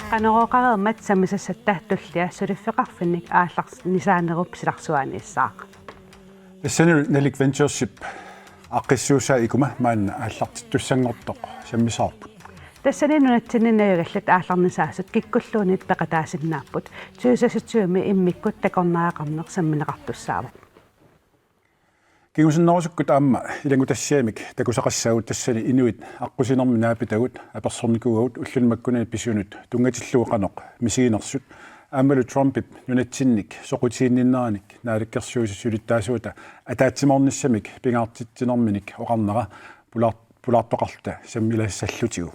Qanoqaqareermat samisassatahtullua suliffiqarfinnik aallars nisaanerup silarsuaniissaaq. Tassani Nalik Ventureship aqqissuusaa ikuma maanna aallartittussangortoq sammisaarput. Tassani nunatsinninnajugallat aallarnisaasut kikkulluunit peqataasinnaaput tuusasutsuumi immikkut takornaaqarneq sammineqartussaava. Kigusinnerusukku taamma ilangu tassiamik takusaqassaagut tassani inuit aqqusinermi naapitagut apersornikuugut ullunmakkunani pisunut tungatilluuqanoq misiginersut aamalu Trumpip nunatsinnik soqutiinninneranik naalikkersuusisulittaasuuta ataatsimornissamik pingaartittinerminik oqarnera pulaartoqarta sammilassallutigu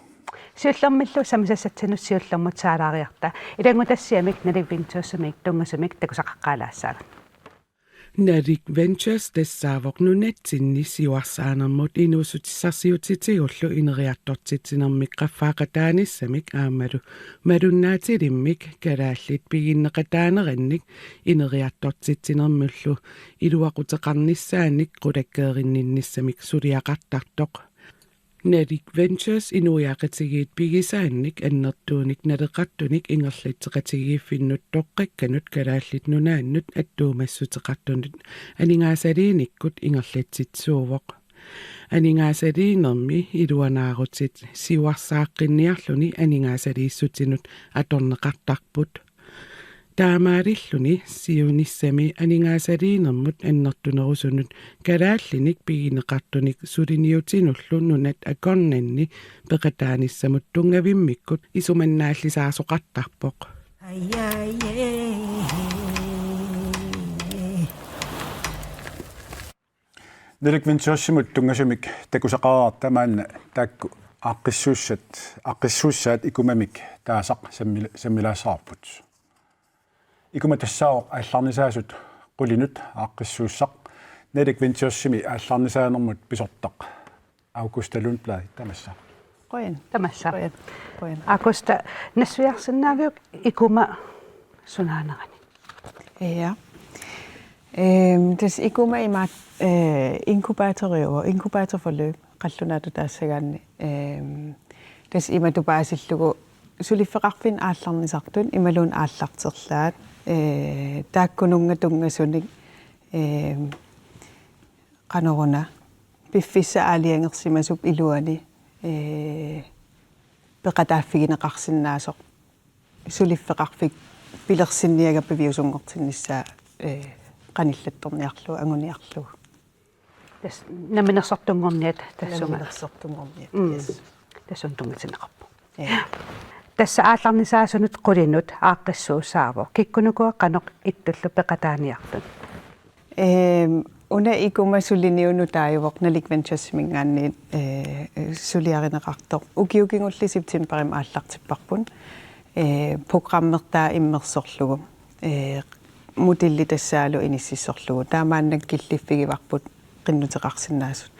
Siullermillu samisassatsinut siullermut saalaariarta ilangu tassiamik Nalik Venturesumik tungasumik takusaqaqqaalaassaavat. Nalik Ventures tessaavoq nunatsinnissiuarsaanermut inuusutissarsiutitiullu ineriattortitsinermik qaffaaqataanissamik aamalu malunnaatilimmik kalaallit piginneqataanerannik ineriattortitsinermullu iluaqutеқарниссааник qulakkeerinninnissamik suliaqartartoq Nalik Ventures inuiaqatigiit pigisaannik annertuunik naleqartunik ingerlitteqatigiiffinnut toqqakkanut kalaallit nunaannut attuumassutеқартунут aningaasaliinikkut ingerlatsitsuuvoq aningaasaliinermi iluanaarutit siuarsaaqqinniarluni aningaasaliissutinuut atorneqartarput taamaalilluni siunissami aningaasaliinermut annertunerusunut kalaallinik pigineqartunik suliniutinullu nunat akornanni peqataanissamut tungavimmikkut isumannaallisaasoqartarpoq Nalik Venturesimut tungasumik takusaqaraarta maanna taakku aqqissuussaat ikumamik taasaq sammilaassaarput Ikuma tassaaq aallarnisaasut qulinut aqqissuussaq Nalik Venturesimi aallarnisaanermut pisortaq Augusta Lundblad tamassa. Qoin tamassa. Qoin. Augusta nassuiarsinnaaviuk ikuma sunaanerani. Ja. Das ikuma imat inkubatorforløb qallunaatu taassagaanni. Das imatu paasillugu sulifferarfin aallarnisartun imaluun aallarterlaat taakkununga tungasunik qanoruna piffissa aaliangersimasup iluani peqataaffigineqarsinnaasoq sulifferarfik pilersinniaga piviusungortinnissaa qanillattorniarlu anguniarlu tas naminersortungorniat tassunga naminersortungorniat yes tassun tungitsineqarpu Tässä aallarnisaasunut qulinut aaqqissuussaavo kikkunukua qanoq ittullu peqataaniartun Una ikuma suliniunu taajuvoq Nalik Venturesmingaanniit suliarineqartoq ukiukingulli septemberim aallartipparpun programmertaa immersorlugu mutilli tassaalu inississorlugu taamaannak killiffigivarput qinnuteqarsinnaasut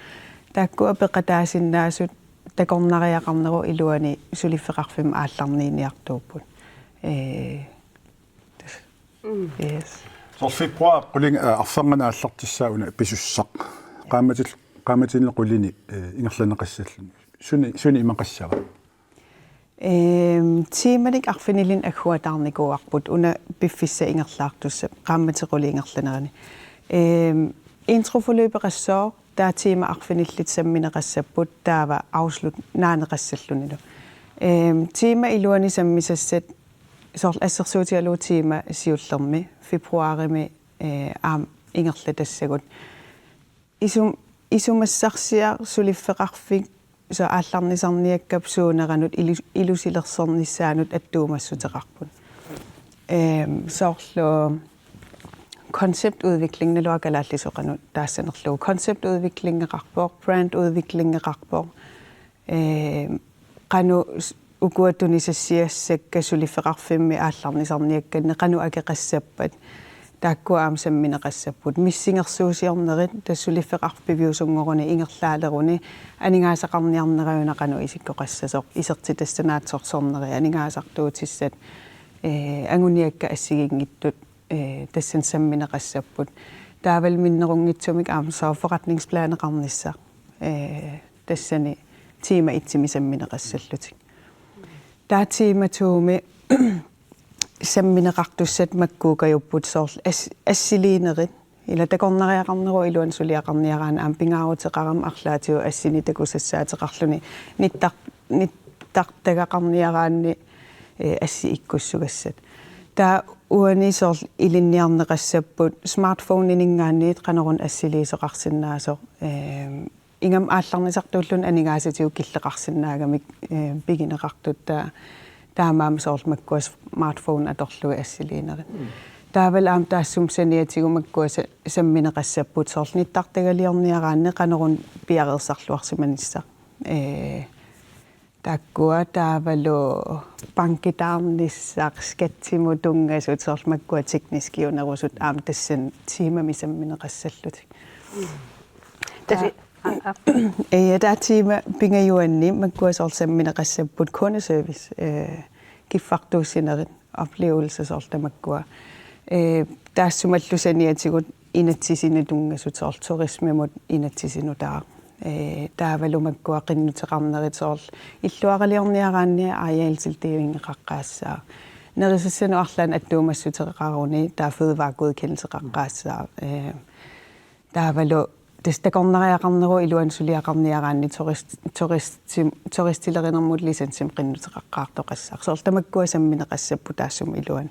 taakkua peqataasinnaasut takornariaqarneru iluani sulifferarfim aallarniiniartuupput yes Februar quling arfangana allartissauna pisussaq qaamatil qulini ingerlaneqassalluni suni imaqassava tiimanik arfinilin agguataarnikuarput una piffissa ingerlaartussa qaamatiquli ingerlanerani introforløbeqassoo taa tiima arfinillit sammineqassapput taava afslut naaneqassallunilu tiima iluani sammisassat sorl assersuutialu tiima siullermi februarimi ingerlatassagut isumassarsiar sulifferarfik so aallarnisarniakkap suuneranut ilusilersornissaanut attuumassuteqarput sorlu konceptudvikling naluakalaallisoqanut taassanerlugu konceptudviklingeqarpoq brandudviklingeqarpoq qanu ukuatunissassiassakka sulifferarfimmi aallarnisarniakkanne qanu akeqassappat taakkua aam sammineqassaput missingersuusiornerit tassulifeqarpiviusungoruni ingerlaaleruni aningaasaqarniarnerajunaqanu isikkoqassasoq isertitassanaatsorsorneri aningaasartuutissat anguniakka assigingittut tassan sammineqassaput taaval minnerungitsumik aam saaforretningsplaneqarnissaq tassani tiima itsimisammineqassallutik taatiimatuumi sammineqartussat makkuukajupput soorl assiliinerit ila takornariaqarneru iluan suliaqarniaraana aam pingaaruteqaram arlaatiu assini takusassaateqarluni nittartagaqarniaraanni assi ikkussugassat taa uani soorl ilinniarneqassapput smartphone iningaanniit qanerun assiliiseqarsinnaasoq ingam aallarnisartuullun aningaasatigu killeqarsinnaagamik pigineqartuttaa taamaam soorl makkua smartphone atorlugi assiliinerit taaval aam taassum saniatigu makkua sammineqassapput soorl nittartagaliorniaraanne qanerun piareersarluarsimanissaq takkua taavalu pankitaarnissaq skatsimutungasut soorl makkua tekniskiunerusut aam tassan tiimamisammineqassallutik taatiima pingajuanni makkua soorl sammineqassapput kundeservice kiffartuussinerit oplevelse soorl tamakkua taassumallusaniatigut inatsisinitungasut soorl turismimut inatsisinutaa taavalu makkua qinnuteqarnerit soorl illuaqaliorniaraanni aajaalsiltiuingeqaqqaassaa nerisassanu arlaan attuumassuteqaruni taa fødevaregodkendelsesaqaassaa taavalu tastakornariaqarneru iluan suliaqarniaraanni turistilerinermut lisensim qinnuteqaqqaartoqassaq soorl tamakkua sammineqassappu taassum iluani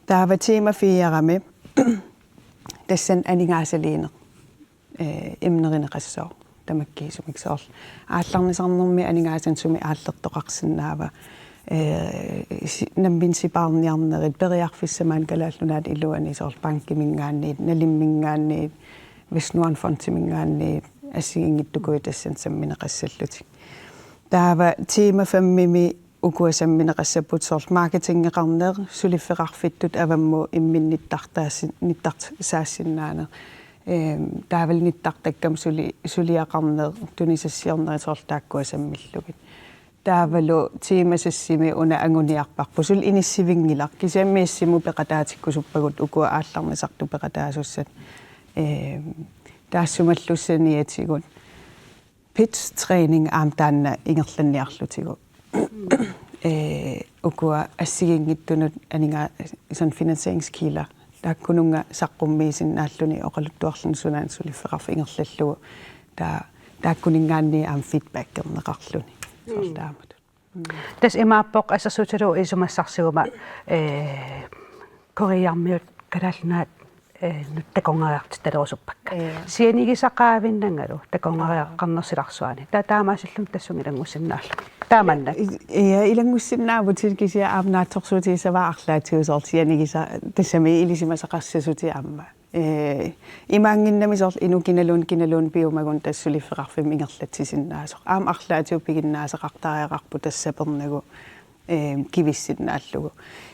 taava tiima fiiarami tassan aningaasaliine imnerineqassoo tamakkiisumik soorl aallarnisarnermi aningaasensumi aallertoqarsinnaava namminsipaarniarnerit periarfissamaan kalaallunaat iluani soorl pankkimingaanniit nalimmingaanniit visnuan fontimingaanniit assigingittukui tassan sammineqassallutik taava tiima fammimi ukua sammineqassapput soorl marketingeqarneer sulifferarfittut avammu imminnittartaasinnaane taaval nittartakkam suliaqarneer tunisassiorneri soorl taakkua sammillugit taavalu tiimasassimi una anguniarparpu sul inissivinngilaq kisiammiassimu peqataatikkusuppagut ukua aallarnisartu peqataasussat taassumallussaniatigut pitch training aam taanna ingerlanniarlutigu ukua assigingittunut aninga isan finansieringskilder taakkununga saqqummiisinnaalluni oqaluttuarlun sunaan sulifferarf ingerlallugu taakkuningaanni aam feedbackerneqarluni soortaamat tas imaappoq assersutilu isumassarsiguma korearmiut kalaallunaat nuttakongaarti talerusuppakka sianigisaqaavinnangalu takongariaqqarnersilarsuani taamaasillum tassungilangussinnaalla taamanna ilangussinnaavut silkisia aamnaatsorsuutiisavaa arlaatiusoorl sianigisa tassami ilisimasaqassasuti aamma imaanginnami soorl kinalun piumagun tassulifferarfim ingerlatsisinnaasor aam arlaatiu piginnaaseqartariaqarpu tassapernagu kivissinaallugu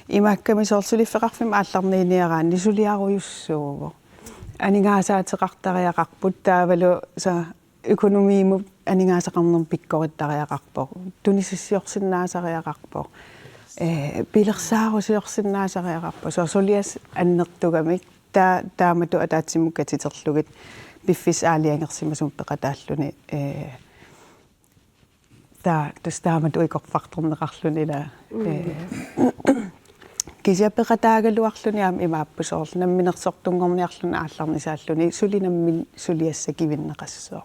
imaakkami soorl sulifferarfim aallarniiniaraanni suliarujussuugu aningaasaateqartariaqarput taavalu sa økonomiimut aningaasaqarner pikkorittariaqarpoq tunisassiorsinnaasariaqarpoq pilersaarusiorsinnaasariaqarpoq so solias annertugamik taamatu ataatsimukkatiterlugit piffis aaliangersimasum peqataalluni tastaamatu ikorfartorneqarluni la kisiapeqataagaluarluni aam imaappusoorl namminersortungorniarluna aallarnisaalluni sulinammin suliassa kivinneqassoo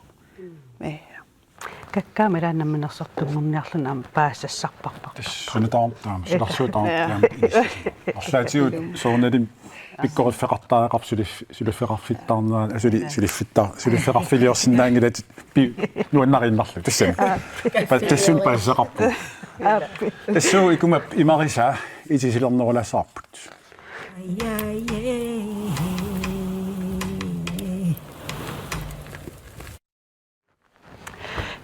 kakkaamila namminersortungorniarluna aam paasassarparpar sunitaartaama sularsuutaartaama arlaatiut soornalim pikkorifeqartaareqarp sulifferarfittarnaa sulifferarfiliorsinnaangilat nuannarinnarlu tassami tassun paassaqarpu тассуу икума имариса итисилернерулассаарпут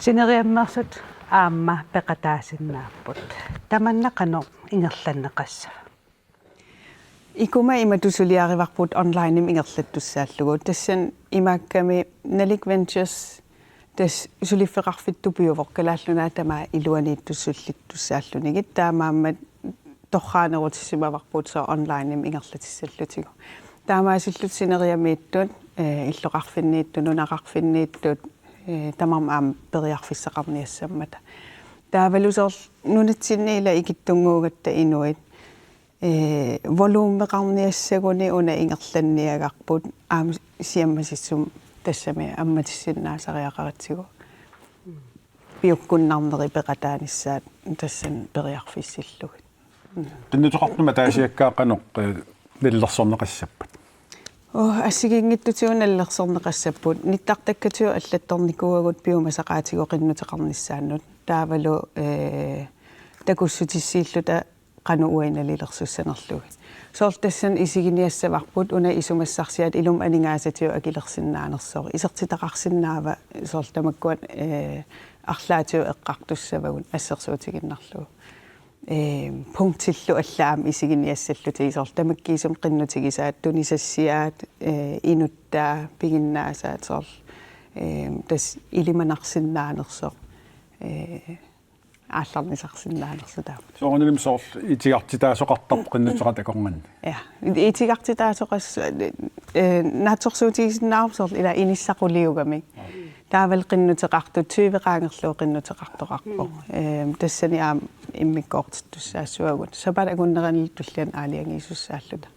синериаммерсут аама пеқатаасиннааппут таманнақано ингерланнеқассава Ikuma imatusuliarivarput online ingerlattussaalluguu tassan imaakkami Nalik Ventures tas sulifferarfittupiuvoq kalaallunaa tamaa iluaniittussullittussaallunigit taamaammat torraanerutissimavarput so online ingerlatissallutigu taamaasullutsineriyamiittut illoqarfinniittun unaqarfinniittut tamam aam periarfissaqarniassammata taavalusoorl nunatsinniila ikittunguugatta inuit volumeqarniassaguni una ingerlanniagarput aam siammasissum тассами амматиссиннаасариақаратсигу пиуккуннарнери пеқатааниссаат тассан периарфиссиллугит тиннутоқарнума таасиаккаақаноқ ниллерсорнеқассаппут ассигингиттутиуна аллерсорнеқассаппут ниттартаккатиу аллатторникууагут пиумасақаатигу қиннутеқарниссааннут таавалу такуссутиссииллута qanu uinalilерсуссанерлугит соортассан исигиниассаварпут уна исумассарсиат илум анингаасатиу акилерсиннаанерсоо исертитақарсинаава соортамаккуат арлаатиу эққартуссавагун ассерсуутигиннарлугу пунктиллу аллаам исигиниассаллути соортамаккиисум қиннутигисаат тунисассиаат инуттаа пигиннаасаат соор тас илиманарсиннаанерсоо аалларнисарсиннаанерсутаа соонилим соор итигартитаасоқартарп қиннутеқат акорнан я итигартитаасоқас наатсорсуутигисиннаарп соор ила иниссақулиугами таавал қиннутеқарту 20 qaangerluu qinnuteqartoqarpo тассани аам иммиккоортиттуссаассуагут сапат агуннеранилтуллиан аалиангиисуссааллута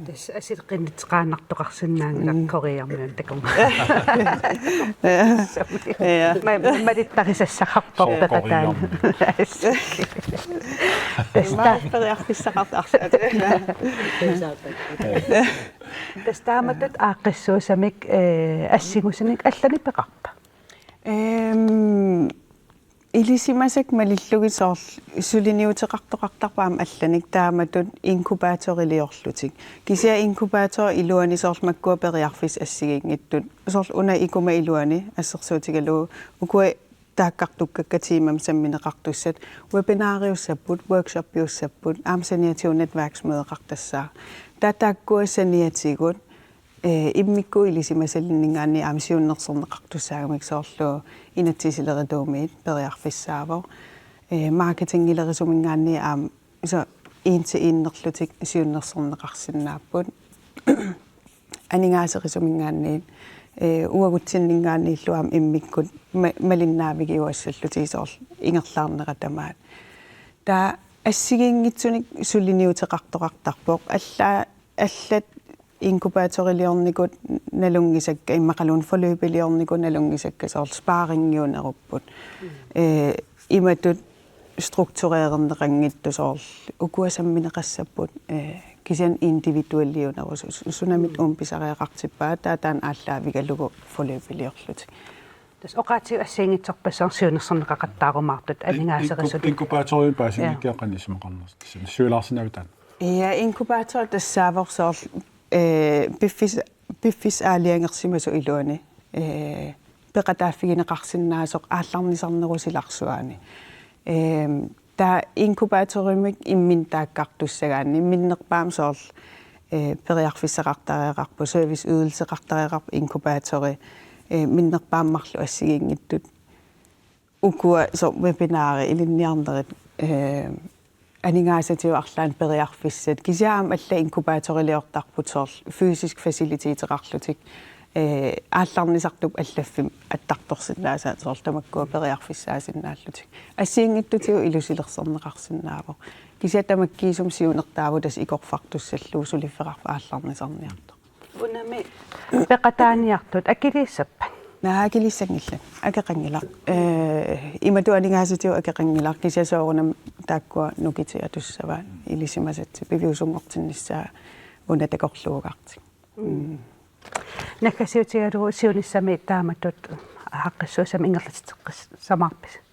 тас асил qinnitzqaannartoqarsinnaangilak koriarmiun takunga малиттарисассақарпор пеқатаан тастааматут ааққиссуусамик ассигусаник аллани пеқарпа илисимасак малиллугисоор сулиниутеқартоқартарпаам алланик тааматут инкубааторилиорлутик кися инкубаатор илуанисоор маккуа периарфис ассигингиттут соор уна икума илуани ассерсуутигалуу укуа тааккартуккаккатиимам самминеқартуссат вебинариуссаппут workshop-иуссаппут аамсаниатиунетваксмеэқартассаа татааккуассаниатигут иммикку илисимасаллиннгаани аамсиуннерсорнеқартуссаагамик соорлу инатсисилеритуумиит периарфиссаавоо маркетингилерисумингаани аам со иннерлутик сиуннерсорнеқарсинааппут анингаасерисумингаани уагутсиннингааннииллуам иммиккут малиннаавигиуассаллутисоор ингерлаарнератамаат таа ассигингитсуник суллиниутеқартоқартарпоқ аллат инкубааторилиорникут налунгисакка иммақалуун фоллюпилиорникут налунгисакка соор спаарингиунеруппут иматут структурернеқангитту соор укуасамминеқассаппут кисиан индивидуаллиунерус сунамит умписариақартиппаа таатаан ааллаавигалугу фоллюпилиорлут тас оқаати ассиингитсорпассаар сиунерсорнеқақаттаарумаартут анингаасерисут инкубааториун паасингиккиаққанисмақарнерс тассан сюлаарсинавитан инкубаатор тассааворсоор пиффис аалиангерсимасу илуани пеқатааффигинеқарсинаасоқ аалларнисарнерусиларсуаани та инкубааторимик иммин тааккартуссагаани имминнерпаам соор периарфиссақартариақарпу сервис ydelsеқартариақарпу инкубаатори миннерпааммарлу ассигингиттут укуа со вебинаари илинниарнерит анингаасатиу арлаан периарфиссат кисяам алла инкубааторилиортарпут соор физиск фасилититеқарлутик аалларнисартуп аллаффим аттарторсиннаасаат соор тамаккуа периарфиссаасиннааллутик ассиингиттутиу илусилерсорнеқарсинаавоо кися тамаккиисум сиунертааву тас икорфартуссаллуу сулиффеқарфа аалларнисарниарто унами пеқатааниартут акилиссаппа наакилиссангилла акеқангилар иматуанингаасатиу акеқангилар кисасоорунам тааккуа нукитиа туссава илисимасатси пивиусунгортинниссаа унатакорлуугаарти наккасиутигалуу сиуниссами тааматут хаққиссуусами ингерлатитеққис самаарпис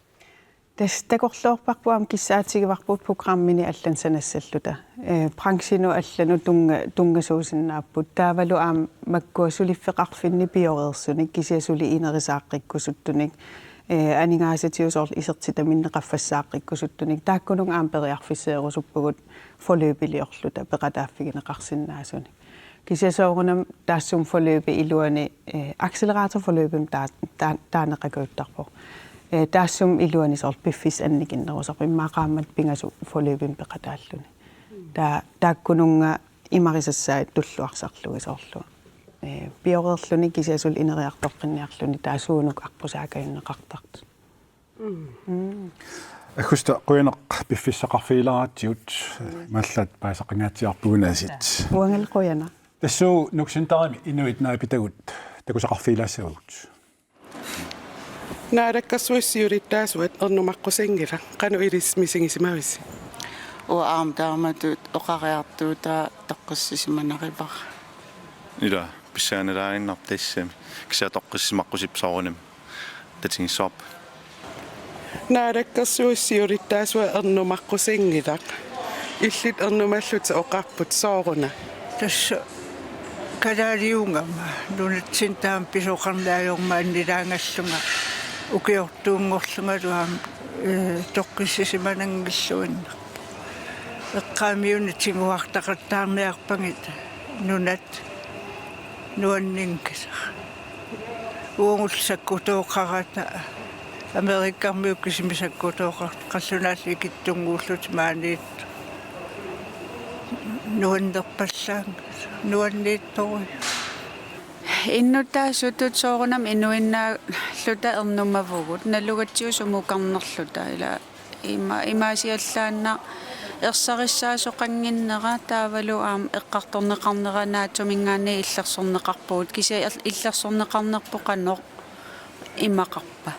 тас такорлуорпарпуам киссаатигиварпут программини аллан санассаллута пранксину аллану тунгасуусиннааппут таавалу аам маккуа сулиффеқарфинни пиореерсуник кисиасули инерисааққиккусуттуник Aningaasatiusorl isertitaminneqaffassaaqqikkusuttunik taakkunung aamberiarfisseerusuppugut forløbeliorluta peqataaffigineqarsinnaasuni kisiasoorunam taassum forløbe iluani acceleratorforløbem taaneqakuuttarpoq taassum iluanisorl piffis annikinnerusarp immaaqaammat pingasu forløbem peqataalluni taakkununga imarisassaat tulluarsarlugisorlu biorerluni kisiasul ineriartoqqinniarluni taasuunuk arpusaakayunneqartart Akusta qoyneq piffissaqarfiilaraatiut mallat paasaqingaatiarpuunaasit uangel qoyana тассуу нуксинтарами инуит наапитагут такусақарфилаассавагут Naadakkarsuissiurittaasuat ernumaqqusingila qanu ilismisigisimavisi uaam taamatut oqariartuuta taqqassisimanaqivar ila pissaanalaainnarp tassami kisa toqqissimaqqusippsoorunam tatingissoorp Naadakkarsuissiurittaasua ernumaqqusingilaq illit ernumalluta oqarput sooruna tässä kadaliungama nunatsintaam pisoqarlaajorma annilaangallunga ukiortuungorlunga tuam toqqissisimananngilluinna eqqaamiunni tinguartaqattaarniarpangit nunat nuanninkisa uungullsakkutuoqarata Amerikkarmiukkisimisakkutuoqart qallunaalli kittunguullut maaniit nuannerpallaanga nuanniittorui иннутаасутут соорунам инуиннааллута эрнумавугут налугатсиу сумукарнерлута ила имаасиаллаанна ерсариссаасоқангиннера таавалу аам эққарторнеқарнеранаатсумингаани иллерсорнеқарпугут кися иллерсорнеқарнерпоқанеқ имақарпа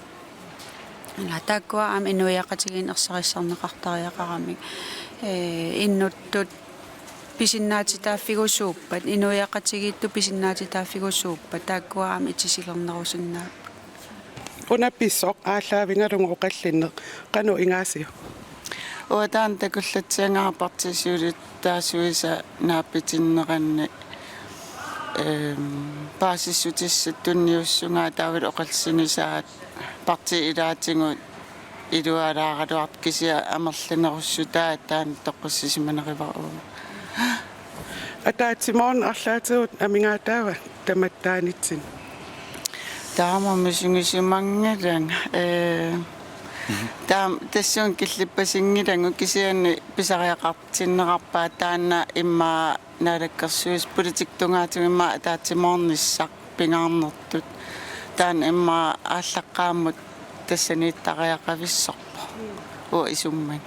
ила тааккуа аам инуяқатигин ерсариссарнеқартариақарамик иннуттут писиннаатитааффигусууппат инуяқатигиитту писиннаатитааффигусууппат тааккуаами итисилернерусиннаап Unappissoq aallaavingalungu oqallinneq qanu ingaasiu уатаан такуллатсиангаарпартисиулит таасуиса нааппитиннеранни паасиссутиссат тунниуссунгаа таавал оқалсинисаат парти илаатингут илуалаагалуарт кисиа амерлинеруссутаа таан тоққиссисиманериваруу Ataatsimon arlaatigut amingaataava tamattaanitsin таама мисунгисимангилан таам тассуун киллиппасингилангу кисианни писариақартиннеқарпаа таанна иммаа наалаккерсуис политиктунгаатуг иммаа таатсимоорниссақ пингаарнертут таан иммаа ааллаққааммут тассанииттариақависсорпо уу исумман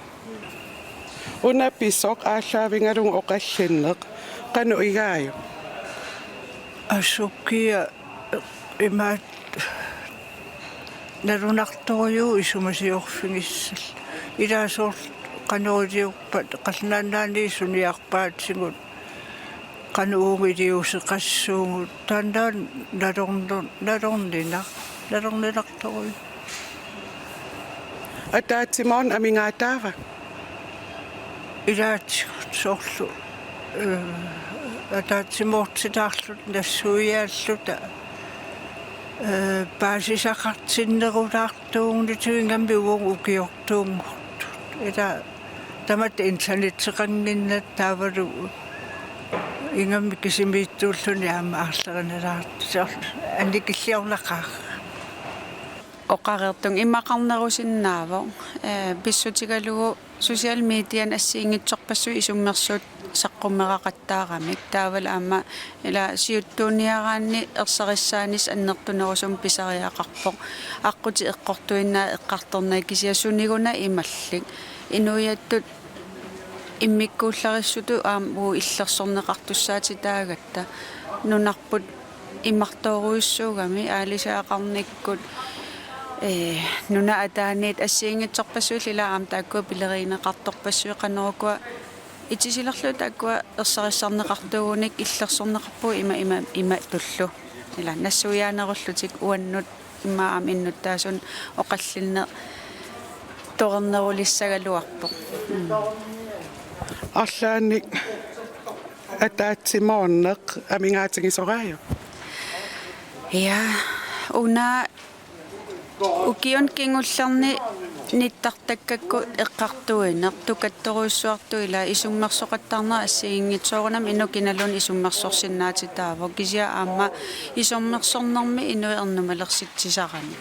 Unappissoq aallaavingalungu oqallinneq qanu igaayu asukkia imaat narunartoriu isumasiorfingissal ilaasor qanuuliuppat qalnaannaani suniarpaatsingut qanuungiliuseqassuungut taannaan nalorninartoriu Ataatsimon amingaataava ilaatsikut soorlu ataatsimortitaarlut nassuiaalluta paasisaqartinnerulaartuugnituingam uung ukiortuungortut ila tamat internetseqanginnat taavalu ingam kisimiittuulluni aama aarlerinalaart annikilliorlaqaar оқареертун иммақарнерусиннаава писсутигалугу social median ассиингитсорпассу исуммерсуут саққуммерақаттаарамик таавала аама ила сиуттууниараанни ерсариссаанис аннертунерусум писариақарпоқ аққути эққортуиннаа эққарторнаа кисиассунигуна ималлик инуяттут иммиккууллариссуту ааму иллерсорнеқартуссаатитаагатта нунарпут иммартооруйуссуугами аалисаақарниккут нуна атааниит ассиингитсорпассуулила аам тааккуа пилеринеқарторпассуи қанерукуа итисилерлу тааккуа ерсариссарнеқартуугуник иллерсорнеқарпуу има туллу ила нассуяанеруллутик уаннут имаа аам иннуттаасун оқаллинне торнерулиссагалуарпоқ арлааник Ukion kingullarni nittartakkakku eqqartuineq tukattoruissuartuila isummersoqattarnera assigiнгитсоорунам инукиналун isummersorsinnaatitaavo kisia aamma isummersornermi inuiernumalersitsisarani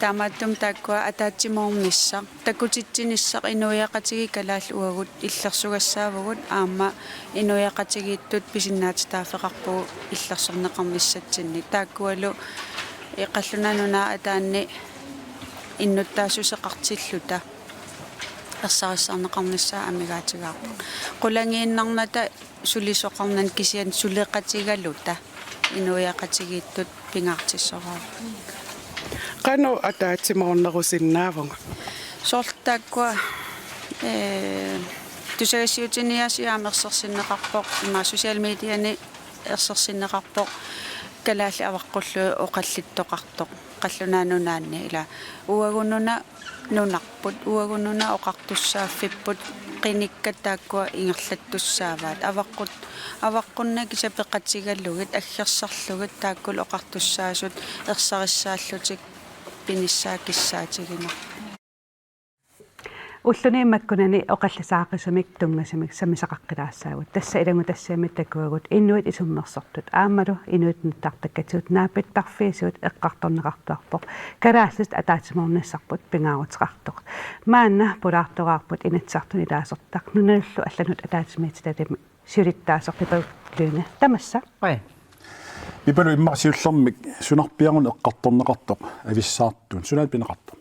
таамааттум тааккуа атаатсимоорнissaq такутитсинissaq инуяқатиги калаал уагут иллерсугассаавгут аама инуяқатигииттут писиннаатитаафеқарпугу иллерсорнеқарниссатсинни тааккуалу иқаллунануна атаанни иннуттаасусеқартиллута ерсариссаарнеқарниссаа амигаатигаарпу қулангииннарната сулисоқарнан кисиан сулеқатигалута инуяқатигииттут пингаартиссораа Kano ataatsimornerusinnaavunga. сортааккуа тусагасиутиниасиаамерсерсиннеқарпоқ има социал медиани ерсерсиннеқарпоқ калаалли аваққуллу оқаллиттоқартоқ қаллунаанунаанни ила уагунуна нунарпут уагунуна оқартуссааффиппут қиниккатааккуа ингерлаттуссааваат аваққунна кисапеқатигаллугит аггерсарлугит тааккул оқартуссаасут ерсариссааллутик пиниссаакиссаатигина уллунииммаккунани оқалласаақисумик тунгасамик самисақаққилаассаагут тасса илангу тассаамит такуагут иннуит исуммерсортут аамалу инуит нуттартаккатиут наапиттарфиисуут эққарторнеқартуарпоқ караассат атаатиморнассарпут пингаарутеқартоқ маанна пулаартоқарпут инатсартуни таасортақ нуналлу алланут атаатимиитилалими сиулиттаасоқипагуллуина тамасса Ой. Ипалу иммарсиуллэрмик сунарпиарун эққарторнеқартоқ ависсаартун сунаат пинеқартоқ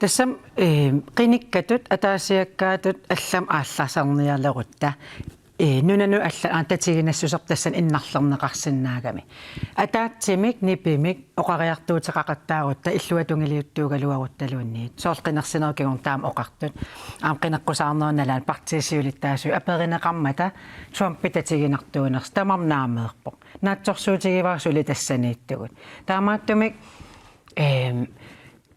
тассам қиниккатут атаасиаккаатут аллам аалласарниарлерутта нунану алла татигинассусер тассан иннарлернеқарсинаагами атаатсимик нипимик оқариартуутеқақаттаарутта иллуатунгилиуттуугалуарутталуунниит соорқинерсинеркигун таам оқартут аам қинеққусаарнерналаан партисиулиттаасу аперинеқармата Trump татигинартуунерс тамарнаамеерпоқ наатсорсуутигиварсули тассанииттугут таамааттумик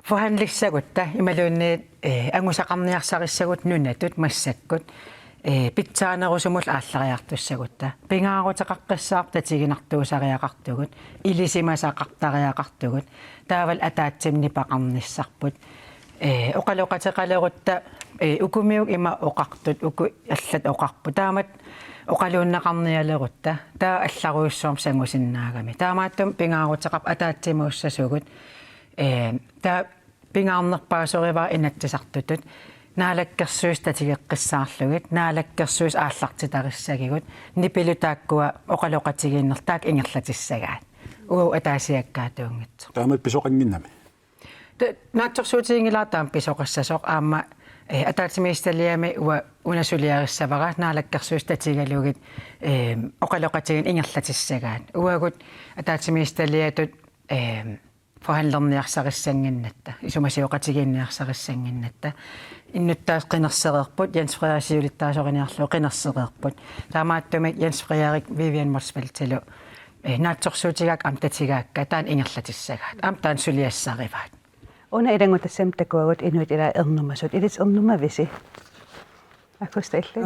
forhandlissagutta imaluunniit angusaqarniarsarissagut nunatut massakgut pitsaanerusumul ааллариартуссагутта пингаарутеқаққиссаар татигинартуусариақартугут илисимасақартариақартугут таавал атаатсимни пақарниссарпут оқалоқатеқалерутта укумиук има оқартут уку аллат оқарпу таамат оқалууннеқарниалерутта таа алларуйуссуарм сангусиннаагами таамааттум пингаарутеқап атаатсимууссасугут та пингаарнерпаасориваа инатсисартутут наалаккерсуус татигеққиссаарлугит наалаккерсуус ааллартитариссагигут нипилутааккуа оқалоқатигииннертаак ингерлатиссагаат уу атаасиаккаатуунгитсо таамат писоқангиннами наатсорсуутиингилаатаам писоқассасоқ аама атаатимисталиами уа унасулиариссавараат наалаккерсуус татигалугит оқалоқатигин ингерлатиссагаат уагут атаатимисталиатут forhandlerniarsarissanginnata isumasiuqatigiinniarsarissanginnata иннуттаас qinерсереерпут Jens Freja-siulittaasoriниарлу qinерсереерпут таамааттумик Jens Freja-rik Vivian Morsfeldt-талу наатсорсуутигаак амтатигаакка таан ингерлатиссагаат амтаан сулиассаариваат уна илангу тассам такуагут инуит ила ернумасут илис ернумависи акустаилли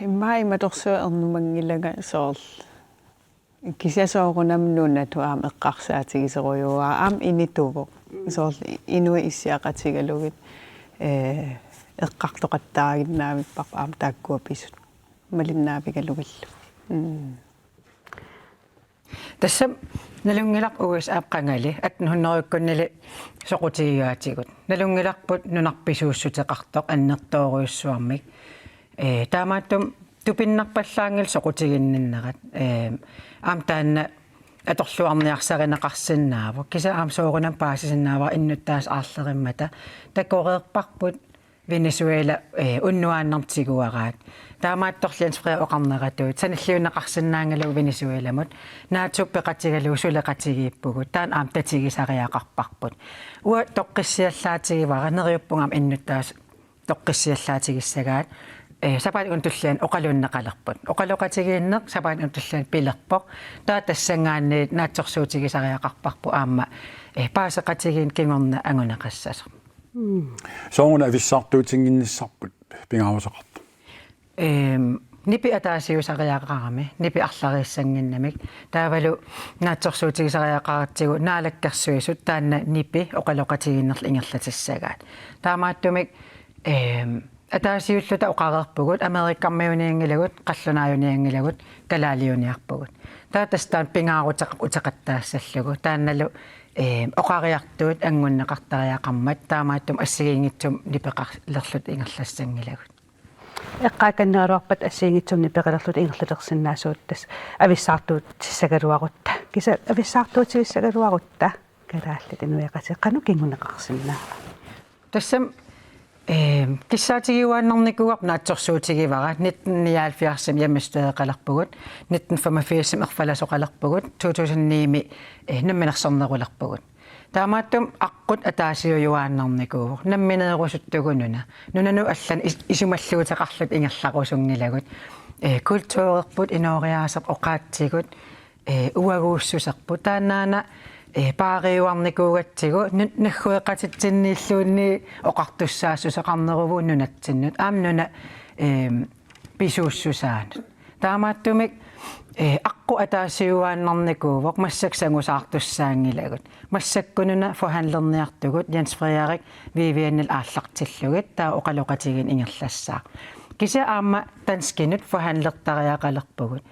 имматорсуа ернумангилага соорл кисасоорунамнуна туаам эққарсаатигисеруйуа аам инитуво соорл инуи иссиақатигалугит эққартоқаттаагиннаавиппар аам тааккуаписут малиннаавигалугиллу тассам налунгилақ угас аапқангали атнуннеруккуннали соқутигигаатигут налунгиларпут нунарписууссутеқартоқ аннертооруйуссуармик таамааттум тупиннарпаллаангил соқутигинниннерат аамтаанна аторлуарниарсаринеқарсинаава киса аам соорунам паасисиннаава иннуттаас аарлериммата такореерпарпут Венесуэла уннуааннартигуараат таамаатторлианс фреа оқарнератуут саналлиунеқарсинаангалу Венесуэламут наатсуппеқатигалу сулеқатигииппугут таан аам татигисариақарпарпут уа тоққиссиаллаатигивара нериуппунгам иннуттаас тоққиссиаллаатигиссагаат сапаат унтуллиан оқалууннеқалерпут оқалоқатигииннеқ сапаат унтуллиан пилерпоқ таа тассангаанни наатсорсуутигисариақарпарпу аама паасеқатигиин кингорна ангунеқассасо соonguna ависсаартуутингинниссарпут пингаарусеқарту nipi ataasiusariaqarami nipi арлариссангиннамик таавалу наатсорсуутигисариақарatigu наалаккарсуисут таанна нипи оқалоқатигиннерл ингерлатиссагаат таамааттумик атаасиуллута оқареерпугут америккармиуниангилагут қаллунааюниангилагут калаалиуниарпугут таатастаан пингаарутеқақ утеқаттаассаллугу таанналу оқариартуут ангуннеқартариақармат таамааттум ассигиингитсум нипеқарлерлут ингерлассангилагут эққааканнеруарпат ассиингитсумни пеқалерлут ингерлатерсиннаасуут тас ависсаартуут тиссагалуарутта киса ависсаартуутигиссагалуарутта калааллат инуяқати қану кингунеқарсиннаа тассам киссаатигиуааннэрникуар наатсорсуутигивара 1979 яммастуеқалерпугут 1985 ерфаласоқалерпугут 2009 намминерсорнерулерпугут таамааттум аққут атаасиуюааннэрникуувор намминеерусуттугунуна нунану аллан исумаллуутеқарлут ингерлақусунгилагут культуурерпут инориаасеқ оқаатсигут уагууссусерпут таанаана паариуарникуугатсигу наггуеқатитсиннииллуунни оқартуссаассусеқарнеруву нунатсиннут аамнуна писууссусаанут таамааттумик аққу атаасиуааннэрникуувоқ массаксангусаартуссаангилагут массаккунуна форханлерниартугут Jens Frederik Vivianil ааллартиллугит таа оқалоқатигин ингерлассаа киса аама танскинут форханлертариақалерпугут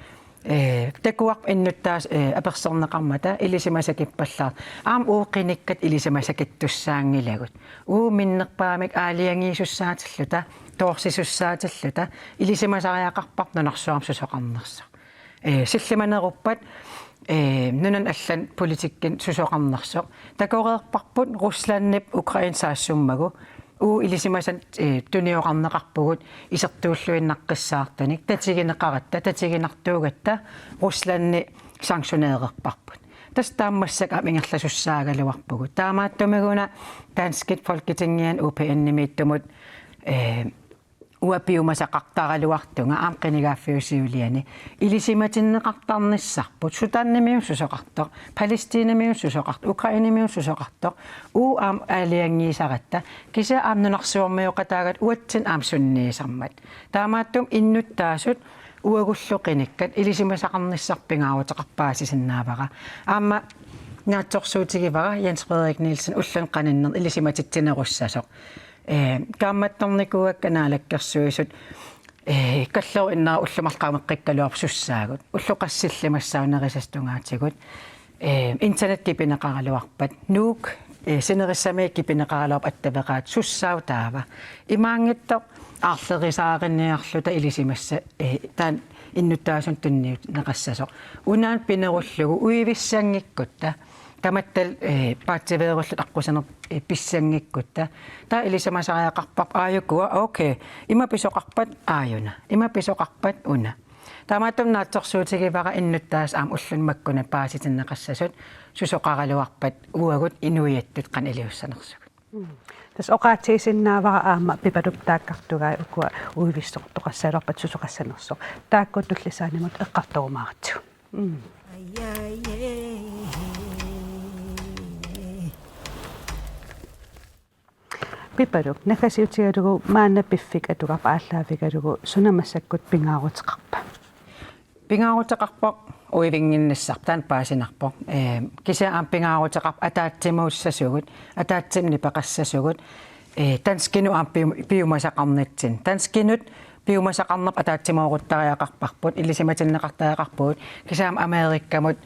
такуақ иннуттаас аперсорнеқармата илисимасакиппаллаа аам ууқиниккат илисимасакиттуссаангилагут миннерпаамик аалиангиисуссаатиллута тоорсисуссаатиллута илисимасариақарпар нунарсуарсусоқарнерса силлиманеруппат нунан аллан политиккин сусоқарнерсоқ такореерпарпут русланнип украинсаассуммагу илисимасан туниоқарнеқарпугут исертууллуиннаққиссаартаник татигинеқаратта татигинартуугатта русланни санкционеерерпарпут тастааммассак амингерласуссаагалуарпугут таамааттумигуна данскит folketingian UPN-nimииттумут уапиумасақартаралуартунга аамқинигааффиусиулиани илисиматиннеқартарниссарпут сутааннимиуссусоқартоқ палестинамиуссусоқарт украинимиуссусоқартоқ аам аалиангиисаратта киса аамнунарсуармиоқатаагат уатсин аам сунниисармат таамааттум иннуттаасут уагуллоқиниккат илисимасақарниссарпингааутеқарпаасисиннаавара аама наатсорсуутигивара Jens Frederik Nielsen уллан қаниннер илисиматитсинеруссасоқ kaammattornikuak kanaalakkersuisut kallau inna ullumarqameqqikkaluarsussaagut ulluqassillamassaunerisastugaatigut internetkipinaqaraluarpat nuuk sinerissamiikkipineqaraluarp attaveqaat sussautaava imaangittoq aarlerisaaqinniarluta ilisimassa taan innuttaasun tunniut neqassasoq unaan pinerullugu uivissangikkutta таматтал паатсиверуллут аққусанер писсангиккутта таа илисамасариақарпар ааюкуа окей имаписоқарпат ааюна имаписоқарпат уна таамааттум наатсорсуутигивара иннуттаас аам уллунмаккуна пааситиннеқассасут сусоқаралуарпат уагут инуиаттут қан илиуссанерсугут тас оқаатигисиннаавара аама пипалуп тааккартугаа укуа уивиссортоқассалуарпат сусоқассанерсоқ тааккутуллисаанимут эққарторумааратсу пипалук накасиутигалугу маанна пиффик атугап ааллаафигалугу сунамассаккут пингаарутеқарпа уивингиннассар таан паасинарпо киса аам пингаарутеқарп атаатсимууссасугут атаатсимни пеқассасугут танскину аам пиумасақарнитсин танскинут пиумасақарнерп атаатсимууруттариақарпарпут илисиматиннеқартариақарпугут кисаам америккамут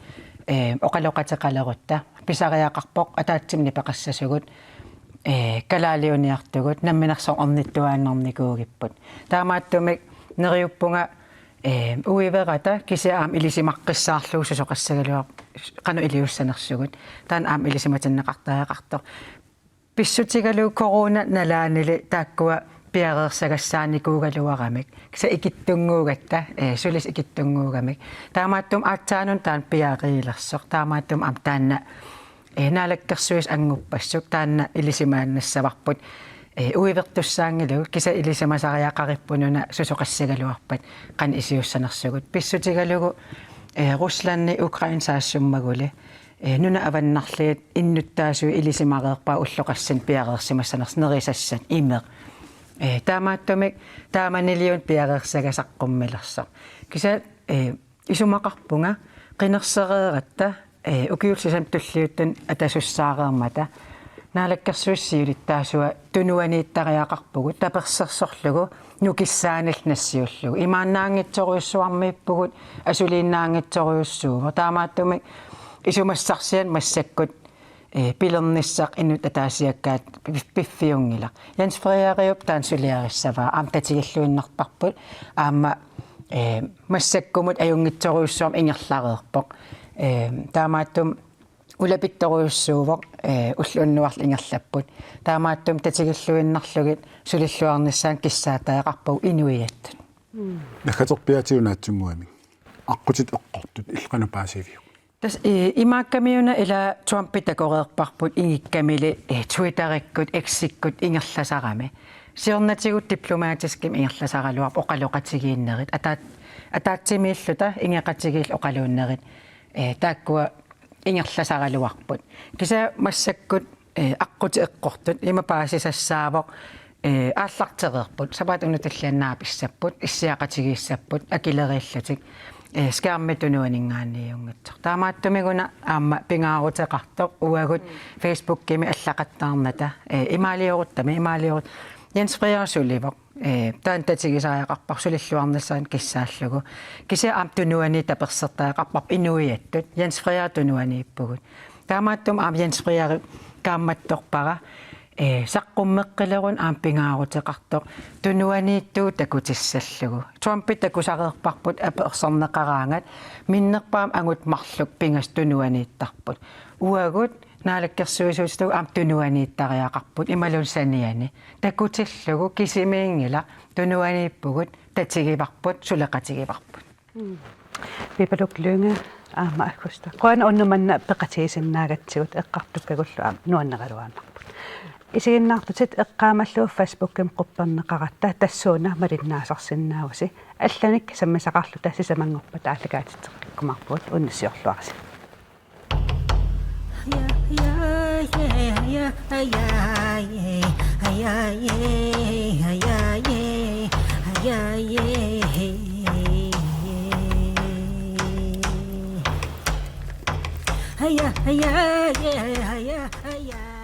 оқалоқатеқалерутта писариақарпоқ атаатсимни пеқассасугут калаалиуниартугут намминарсоо орниттуааннэрникуугиппут таамааттумик нериуппунга уиверата кисаам илисимаққиссаарлуу сусоқассагалуа қану илиуссанерсугут таан аам илисиматиннеқартариақартор писсутигалуу корона налаанили тааккуа пиареерсагассааникуугалуарамик киса икиттунгуугатта сулис икиттунгуугамик таамааттум аатсаанун таан пиариилерсоқ таамааттум аам таанна наалаккерсуис ангуппассук таанна илисимааннассаварпут уивертуссаангилу киса илисимасариақариппунуна сусоқассагалуарпат қан исиуссанерсугут писсутигалугу русланни украинсаассуммагули нуна аваннарлиит иннуттаасуи илисимареерпаа уллоқассин пиареерсимассанерс нерисассат имеқ таамааттумик тааманилиун пиарерсагасаққуммилерсо киса исумақарпунга қинерсереератта укиулсисам туллиуттан атасуссаареермата наалаккерсуиссиулит таасуа тунуанииттариақарпугу таперсерсорлугу нукиссаанал нассиуллугу имааннаангитсориуссуармииппугут асулииннаангитсориуссууго таамааттумик исумассарсиан массаккут пилерниссақ иннут атаасиаккаат пиффиунгила янсфриариуп таансулиариссаваа аамтатигиллуиннарпарпут аама массаккумут аюнгитсориуссуам ингерлареерпоқ таамааттум улапитториуссуувоқ уллууннуарлу ингерлаппут таамааттум татигиллуиннарлугит сулиллуарниссаан киссаатаақарпау инуиаттут нахатерпиатиунаатсуммуами аққутит эққортут иллқанапаасивиу тас имааккамиуна ила туампитакореерпарпут ингиккамили твиттериккут эксиккут ингерласарами сиорнатигут дипломатиским ингерласаралуар оқалоқатигииннерит атаатсимииллута ингеқатигиил оқалууннерит тааккуа ингерласаралуарпут киса массаккут аққути эққортут имапаасисассаавоқ ааллартерерпут сапаатуну таллааннаа писсаппут иссиақатигииссаппут акилерииллутик скааммитунуанингаанниунгатсо таамааттумигуна аама пингаарутеқартоқ уагут фейсбуккими аллақаттаарната имаалиоруттами янсприарсуливоқ таан татигисариақарпар сулиллуарнассаан киссааллугу киса аам тунуани таперсертаақарпар инуиаттут янсприар тунуанииппугут таамааттум аам янсприари каамматторпара саққуммеққилерун аам пингаарутеқартоқ тунуанииттуу такутиссаллугу Трумпи такусареерпарпут аперсернеқараангат миннерпаам ангут марлук пингас тунуанииттарпут уагут наалаккерсуисуусту аам тунуанииттариақарпут ималун саниани такутиллугу кисимиингила тунуанииппугут татигиварпут сулеқатигиварпут пипалук лунга аама аккуста qoan onnumанна пеқатигисиннаагатсигут эққартуккагуллу аам нуаннеқалуааннарпут исигиннаартутит эққаамаллуу фейсбукким қуппернеқаратта тассууна малиннаасарсиннаавси алланик саммасақарлу тассисамангорпа тааллакаатитеққумарпут уннссиорлуарси Hiya, hiya, yeah, hiya, hiya.